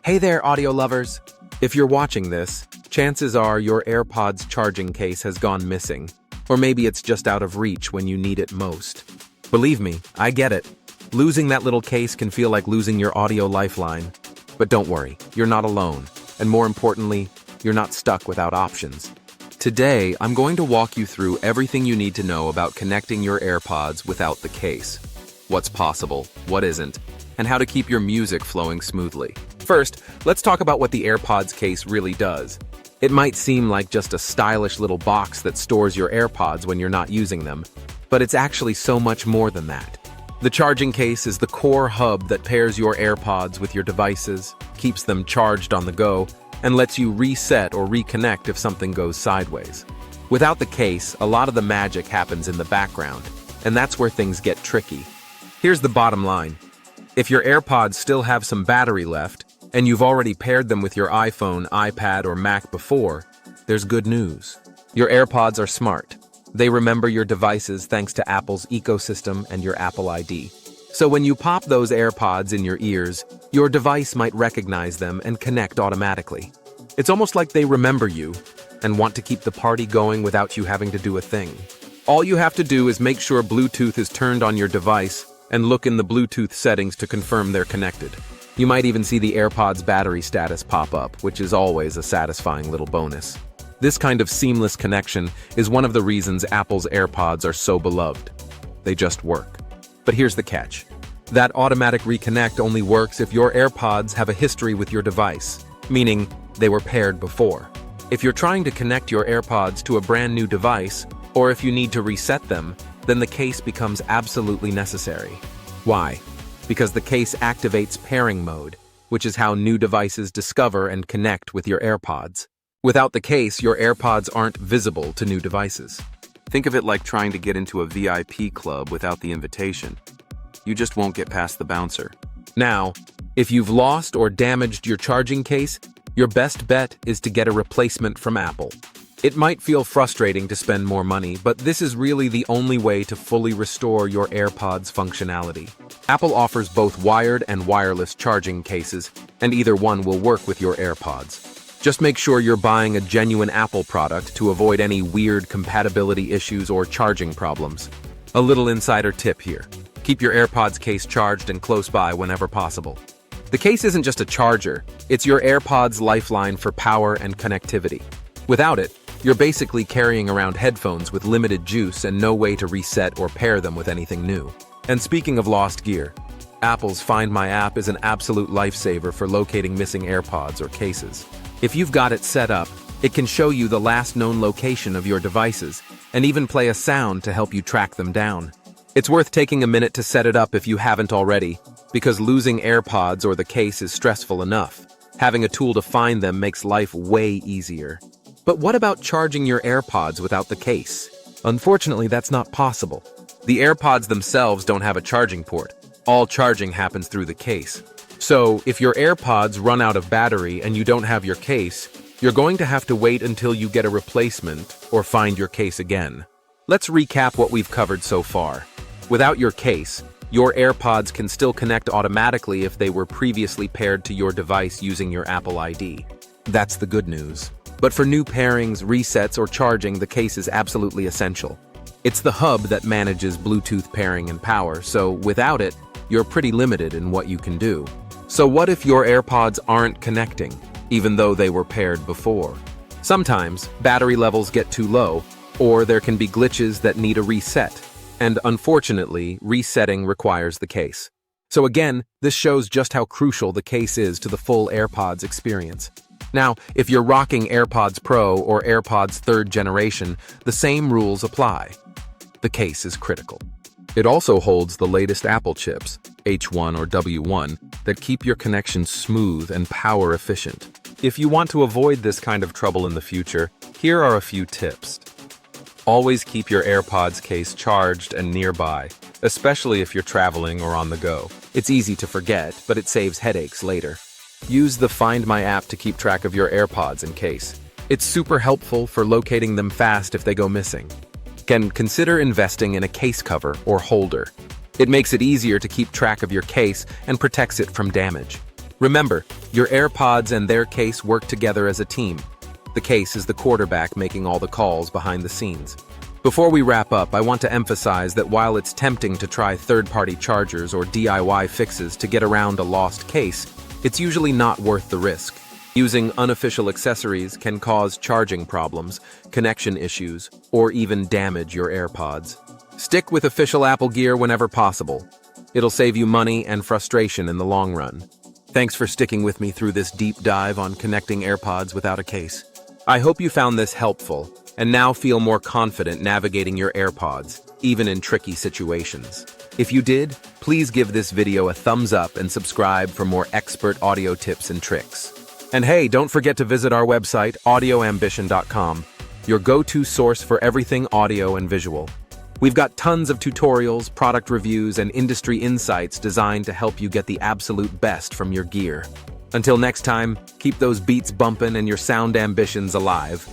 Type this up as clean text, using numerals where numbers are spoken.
Hey there, audio lovers! If you're watching this, chances are your AirPods charging case has gone missing, or maybe it's just out of reach when you need it most. Believe me, I get it. Losing that little case can feel like losing your audio lifeline. But don't worry, you're not alone, and more importantly, you're not stuck without options. Today, I'm going to walk you through everything you need to know about connecting your AirPods without the case. What's possible, what isn't, and how to keep your music flowing smoothly. First, let's talk about what the AirPods case really does. It might seem like just a stylish little box that stores your AirPods when you're not using them, but it's actually so much more than that. The charging case is the core hub that pairs your AirPods with your devices, keeps them charged on the go, and lets you reset or reconnect if something goes sideways. Without the case, a lot of the magic happens in the background, and that's where things get tricky. Here's the bottom line. If your AirPods still have some battery left, and you've already paired them with your iPhone, iPad, or Mac before, there's good news. Your AirPods are smart. They remember your devices thanks to Apple's ecosystem and your Apple ID. So when you pop those AirPods in your ears, your device might recognize them and connect automatically. It's almost like they remember you and want to keep the party going without you having to do a thing. All you have to do is make sure Bluetooth is turned on your device and look in the Bluetooth settings to confirm they're connected. You might even see the AirPods battery status pop up, which is always a satisfying little bonus. This kind of seamless connection is one of the reasons Apple's AirPods are so beloved. They just work. But here's the catch. That automatic reconnect only works if your AirPods have a history with your device, meaning they were paired before. If you're trying to connect your AirPods to a brand new device, or if you need to reset them, then the case becomes absolutely necessary. Why? Because the case activates pairing mode, which is how new devices discover and connect with your AirPods. Without the case, your AirPods aren't visible to new devices. Think of it like trying to get into a VIP club without the invitation. You just won't get past the bouncer. Now, if you've lost or damaged your charging case, your best bet is to get a replacement from Apple. It might feel frustrating to spend more money, but this is really the only way to fully restore your AirPods functionality. Apple offers both wired and wireless charging cases, and either one will work with your AirPods. Just make sure you're buying a genuine Apple product to avoid any weird compatibility issues or charging problems. A little insider tip here. Keep your AirPods case charged and close by whenever possible. The case isn't just a charger, it's your AirPods lifeline for power and connectivity. Without it, you're basically carrying around headphones with limited juice and no way to reset or pair them with anything new. And speaking of lost gear, Apple's Find My app is an absolute lifesaver for locating missing AirPods or cases. If you've got it set up, it can show you the last known location of your devices and even play a sound to help you track them down. It's worth taking a minute to set it up if you haven't already, because losing AirPods or the case is stressful enough. Having a tool to find them makes life way easier. But what about charging your AirPods without the case? Unfortunately, that's not possible. The AirPods themselves don't have a charging port. All charging happens through the case. So, if your AirPods run out of battery and you don't have your case, you're going to have to wait until you get a replacement or find your case again. Let's recap what we've covered so far. Without your case, your AirPods can still connect automatically if they were previously paired to your device using your Apple ID. That's the good news. But for new pairings, resets, or charging, the case is absolutely essential. It's the hub that manages Bluetooth pairing and power, so without it, you're pretty limited in what you can do. So what if your AirPods aren't connecting, even though they were paired before? Sometimes, battery levels get too low, or there can be glitches that need a reset. And unfortunately, resetting requires the case. So again, this shows just how crucial the case is to the full AirPods experience. Now, if you're rocking AirPods Pro or AirPods 3rd generation, the same rules apply. The case is critical. It also holds the latest Apple chips, H1 or W1, that keep your connection smooth and power efficient. If you want to avoid this kind of trouble in the future, here are a few tips. Always keep your AirPods case charged and nearby, especially if you're traveling or on the go. It's easy to forget, but it saves headaches later. Use the Find My app to keep track of your AirPods in case. It's super helpful for locating them fast if they go missing. Consider investing in a case cover or holder. It makes it easier to keep track of your case and protects it from damage. Remember, your AirPods and their case work together as a team. The case is the quarterback making all the calls behind the scenes. Before we wrap up, I want to emphasize that while it's tempting to try third-party chargers or DIY fixes to get around a lost case, it's usually not worth the risk. Using unofficial accessories can cause charging problems, connection issues, or even damage your AirPods. Stick with official Apple gear whenever possible. It'll save you money and frustration in the long run. Thanks for sticking with me through this deep dive on connecting AirPods without a case. I hope you found this helpful and now feel more confident navigating your AirPods, even in tricky situations. If you did, please give this video a thumbs up and subscribe for more expert audio tips and tricks. And hey, don't forget to visit our website, audioambition.com, your go-to source for everything audio and visual. We've got tons of tutorials, product reviews, and industry insights designed to help you get the absolute best from your gear. Until next time, keep those beats bumping and your sound ambitions alive.